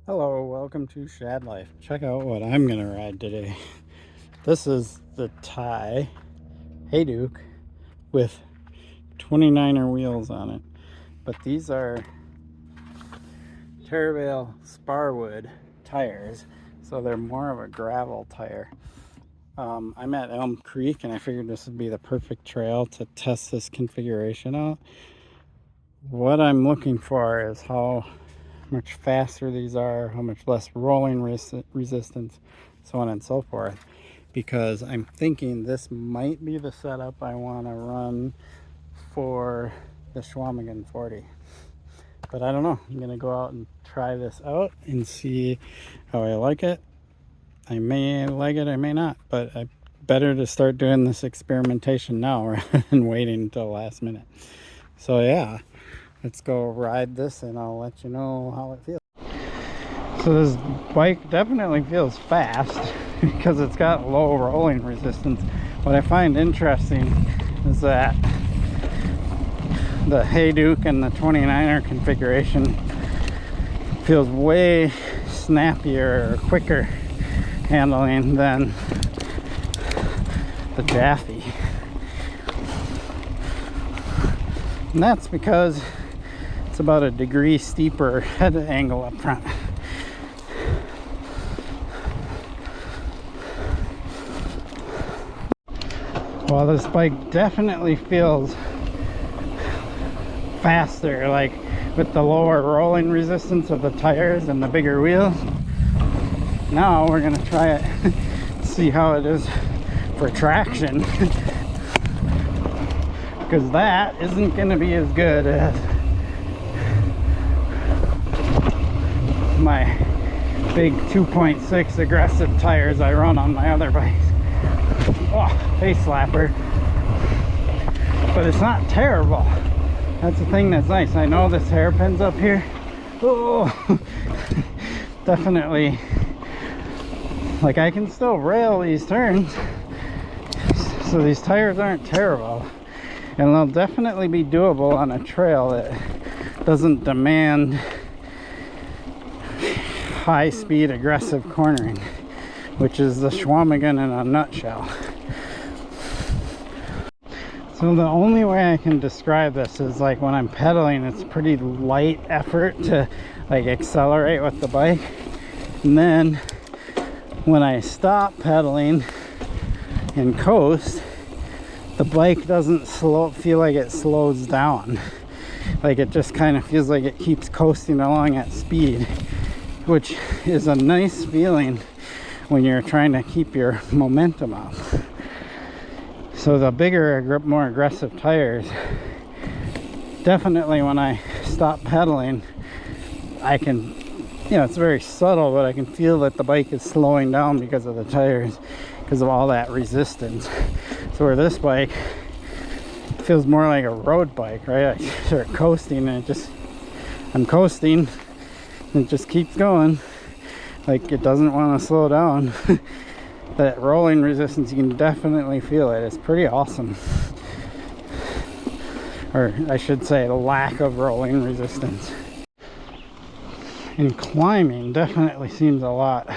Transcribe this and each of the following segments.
Hello, welcome to Shad Life. Check out what I'm going to ride today. This is the Thai Hayduke with 29er wheels on it. But these are Terravale Sparwood tires, so they're more of a gravel tire. I'm at Elm Creek and I figured this would be the perfect trail to test this configuration out. What I'm looking for is how much faster these are, how much less rolling resistance, so on and so forth, because I'm thinking this might be the setup I want to run for the Schwamigan 40. But I don't know. I'm going to go out and try this out and see how I like it. I may like it, I may not, but I better to start doing this experimentation now rather than waiting until the last minute. So yeah, let's go ride this and I'll let you know how it feels. So this bike definitely feels fast because it's got low rolling resistance. What I find interesting is that the Hayduke and the 29er configuration feels way snappier or quicker handling than the Jaffe. And that's because it's about a degree steeper head angle up front. Well, this bike definitely feels faster, like with the lower rolling resistance of the tires and the bigger wheels. Now we're gonna try it, see how it is for traction, because that isn't gonna be as good as my big 2.6 aggressive tires I run on my other bikes. Oh, face slapper. But it's not terrible. That's the thing that's nice. I know this hairpin's up here. Oh, definitely. Like, I can still rail these turns. So these tires aren't terrible. And they'll definitely be doable on a trail that doesn't demand high-speed aggressive cornering, which is the Schwamigan in a nutshell. So the only way I can describe this is like when I'm pedaling, it's pretty light effort to like accelerate with the bike, and then when I stop pedaling and coast, the bike doesn't feel like it slows down. Like, it just kind of feels like it keeps coasting along at speed, which is a nice feeling when you're trying to keep your momentum up. So the bigger, more aggressive tires, definitely when I stop pedaling, I can, it's very subtle, but I can feel that the bike is slowing down because of the tires, because of all that resistance. So where this bike feels more like a road bike, right? I start coasting and I'm coasting and it just keeps going. Like, it doesn't want to slow down. That rolling resistance, you can definitely feel it. It's pretty awesome. Or I should say, the lack of rolling resistance. And climbing definitely seems a lot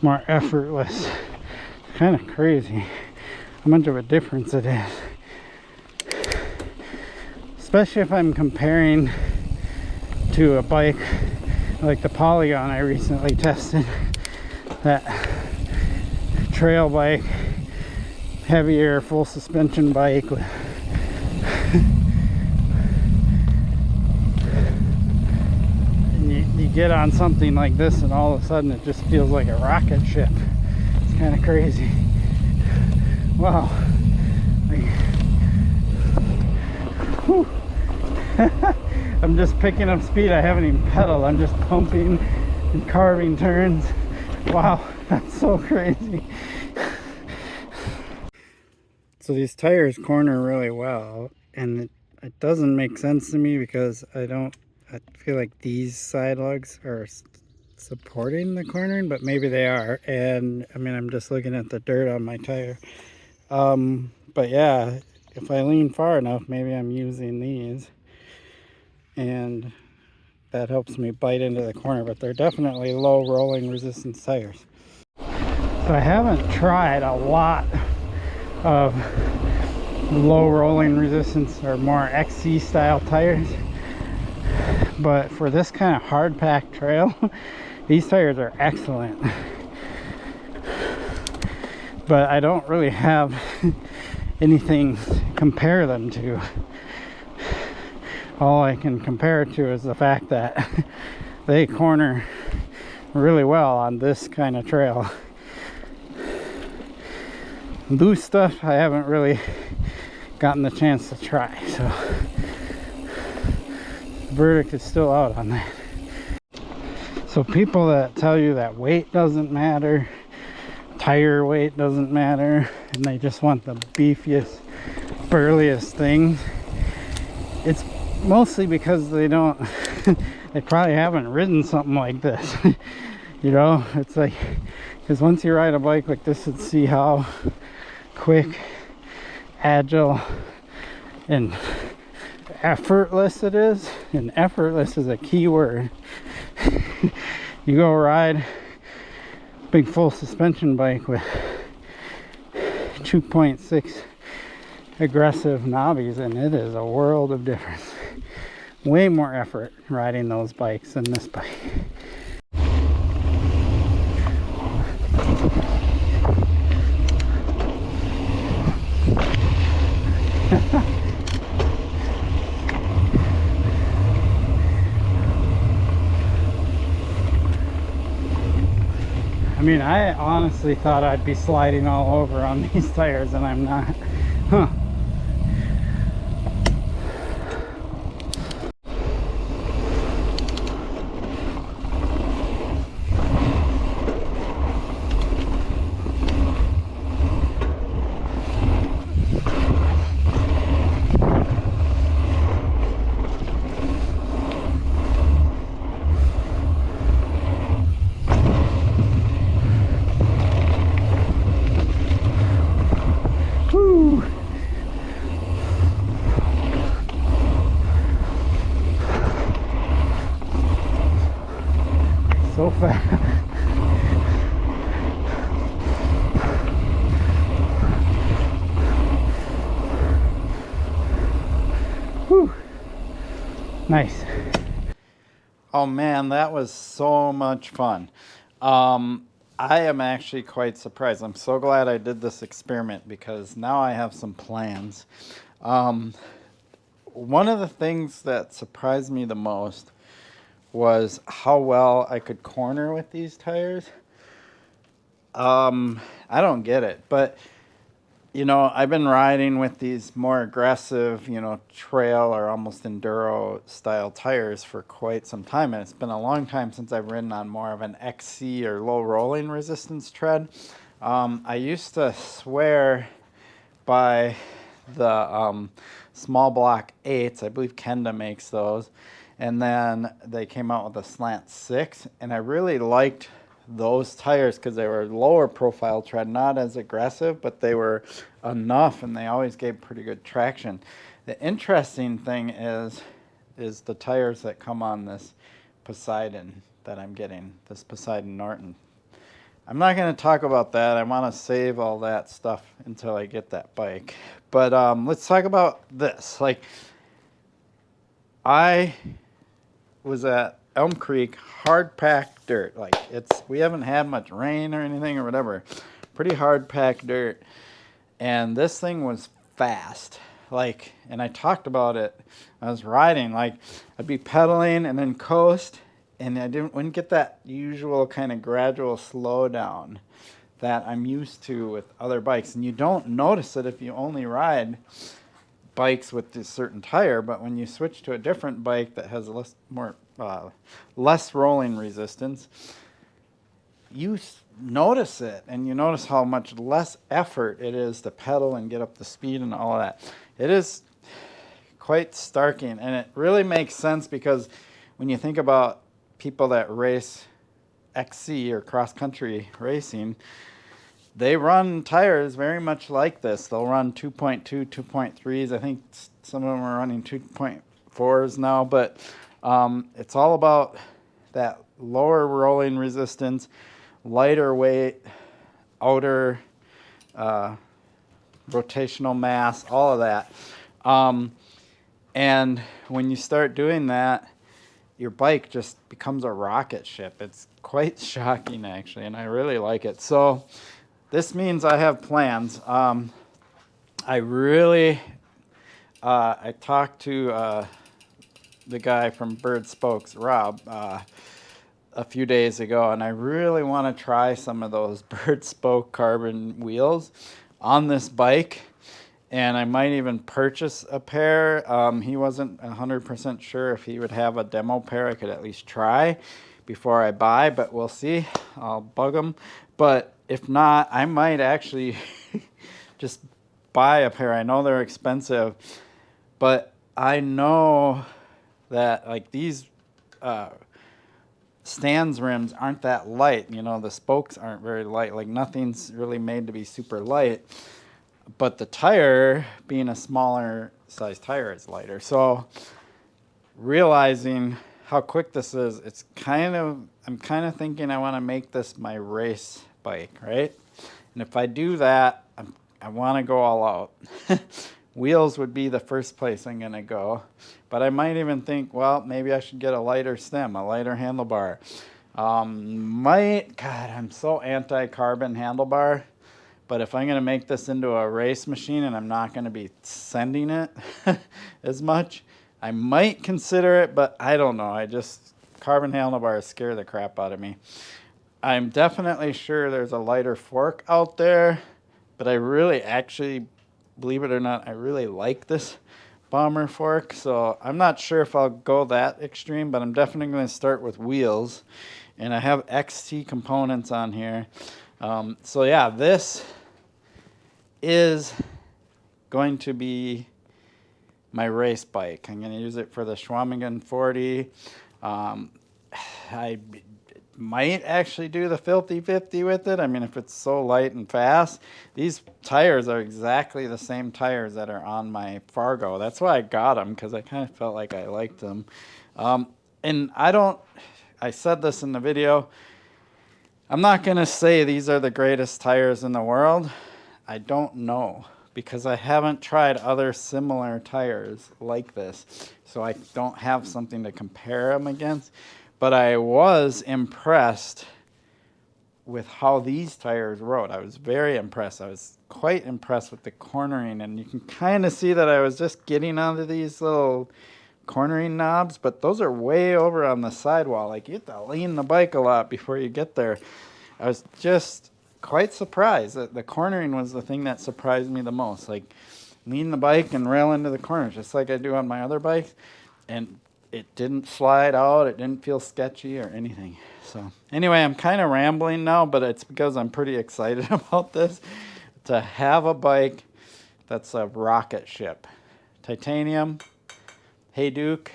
more effortless. It's kind of crazy how much of a difference it is. Especially if I'm comparing to a bike like the Polygon I recently tested. That trail bike, heavier full suspension bike. And you get on something like this and all of a sudden it just feels like a rocket ship. It's kind of crazy. Wow. I'm just picking up speed. I haven't even pedaled. I'm just pumping and carving turns. Wow, that's so crazy. So these tires corner really well, and it doesn't make sense to me because I feel like these side lugs are supporting the cornering, but maybe they are. And I mean, I'm just looking at the dirt on my tire. But yeah, if I lean far enough, maybe I'm using these. And that helps me bite into the corner, but they're definitely low rolling resistance tires. So I haven't tried a lot of low rolling resistance or more XC style tires, but for this kind of hard packed trail, these tires are excellent. But I don't really have anything to compare them to. All I can compare it to is the fact that they corner really well on this kind of trail. Loose stuff I haven't really gotten the chance to try, so the verdict is still out on that. So people that tell you that weight doesn't matter, tire weight doesn't matter, and they just want the beefiest, burliest thing, it's mostly because they don't they probably haven't ridden something like this. You know, it's like, because once you ride a bike like this and see how quick, agile, and effortless it is, and effortless is a key word. You go ride big full suspension bike with 2.6 aggressive knobbies, and it is a world of difference. Way more effort riding those bikes than this bike. I mean, I honestly thought I'd be sliding all over on these tires, and I'm not. Huh. Woo. So fast. Whew. Nice. Oh man, that was so much fun. I am actually quite surprised. I'm so glad I did this experiment because now I have some plans. One of the things that surprised me the most was how well I could corner with these tires. I don't get it, but you know, I've been riding with these more aggressive, you know, trail or almost enduro style tires for quite some time, and it's been a long time since I've ridden on more of an XC or low rolling resistance tread. I used to swear by the small block 8s. I believe Kenda makes those, and then they came out with a slant 6, and I really liked those tires because they were lower profile tread, not as aggressive, but they were enough, and they always gave pretty good traction. The interesting thing is the tires that come on this Poseidon that I'm getting, this Poseidon Norton. I'm not going to talk about that. I want to save all that stuff until I get that bike. But let's talk about this. Like, I was at Elm Creek, hard packed dirt. Like, we haven't had much rain or anything or whatever. Pretty hard packed dirt. And this thing was fast. Like, and I talked about it. I was riding, like, I'd be pedaling and then coast, and I wouldn't get that usual kind of gradual slowdown that I'm used to with other bikes. And you don't notice it if you only ride bikes with this certain tire, but when you switch to a different bike that has less rolling resistance, you notice it, and you notice how much less effort it is to pedal and get up the speed and all of that. It is quite starking, and it really makes sense because when you think about people that race XC or cross-country racing, they run tires very much like this. They'll run 2.2, 2.3s. I think some of them are running 2.4s now, but It's all about that lower rolling resistance, lighter weight, outer rotational mass, all of that. And when you start doing that, your bike just becomes a rocket ship. It's quite shocking, actually, and I really like it. So this means I have plans. I really, I talked to the guy from Bird Spokes, Rob, a few days ago, and I really want to try some of those Bird Spoke carbon wheels on this bike. And I might even purchase a pair. He wasn't 100% sure if he would have a demo pair I could at least try before I buy, but we'll see. I'll bug him. But if not, I might actually just buy a pair. I know they're expensive, but I know that like these Stan's rims aren't that light. You know, the spokes aren't very light. Like nothing's really made to be super light. But the tire, being a smaller size tire, is lighter. So realizing how quick this is, I'm kind of thinking I want to make this my race bike, right? And if I do that, I want to go all out. Wheels would be the first place I'm going to go. But I might even think, well, maybe I should get a lighter stem, a lighter handlebar. God, I'm so anti-carbon handlebar. But if I'm going to make this into a race machine and I'm not going to be sending it as much, I might consider it, but I don't know. Carbon handlebars scare the crap out of me. I'm definitely sure there's a lighter fork out there, but I really actually, believe it or not, I really like this bomber fork. So I'm not sure if I'll go that extreme, but I'm definitely going to start with wheels. And I have XT components on here. So yeah, this is going to be my race bike. I'm going to use it for the Schwamigan 40. I might actually do the Filthy 50 with it. I mean, if it's so light and fast. These tires are exactly the same tires that are on my Fargo. That's why I got them, because I kind of felt like I liked them. And I said this in the video, I'm not going to say these are the greatest tires in the world. I don't know, because I haven't tried other similar tires like this. So I don't have something to compare them against. But I was impressed with how these tires rode. I was very impressed. I was quite impressed with the cornering. And you can kind of see that I was just getting onto these little cornering knobs. But those are way over on the sidewall. Like, you have to lean the bike a lot before you get there. I was just quite surprised. The cornering was the thing that surprised me the most. Like, lean the bike and rail into the corners, just like I do on my other bikes. And it didn't slide out. It didn't feel sketchy or anything. So anyway, I'm kind of rambling now, but it's because I'm pretty excited about this. To have a bike that's a rocket ship. Titanium, Hayduke.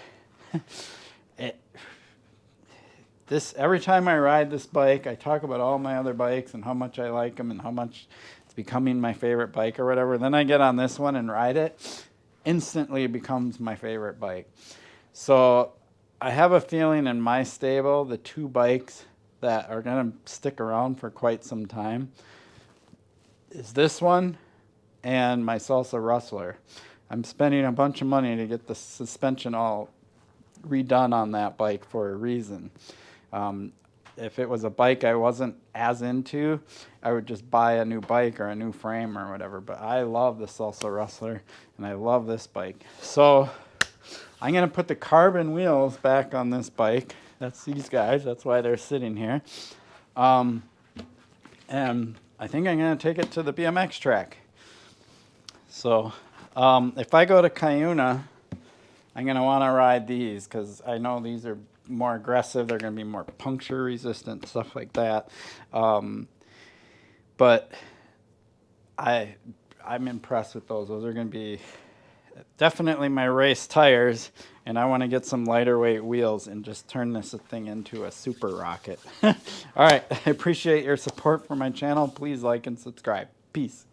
Every time I ride this bike, I talk about all my other bikes and how much I like them and how much it's becoming my favorite bike or whatever. Then I get on this one and ride it. Instantly it becomes my favorite bike. So I have a feeling in my stable, the two bikes that are going to stick around for quite some time is this one and my Salsa Rustler. I'm spending a bunch of money to get the suspension all redone on that bike for a reason. If it was a bike I wasn't as into, I would just buy a new bike or a new frame or whatever. But I love the Salsa Rustler, and I love this bike. So I'm going to put the carbon wheels back on this bike. That's these guys. That's why they're sitting here. And I think I'm going to take it to the BMX track. So if I go to Cuyuna, I'm going to want to ride these because I know these are more aggressive. They're going to be more puncture resistant, stuff like that. But I'm impressed with those. Those are going to be definitely my race tires, and I want to get some lighter weight wheels and just turn this thing into a super rocket. All right, I appreciate your support for my channel. Please like and subscribe. Peace.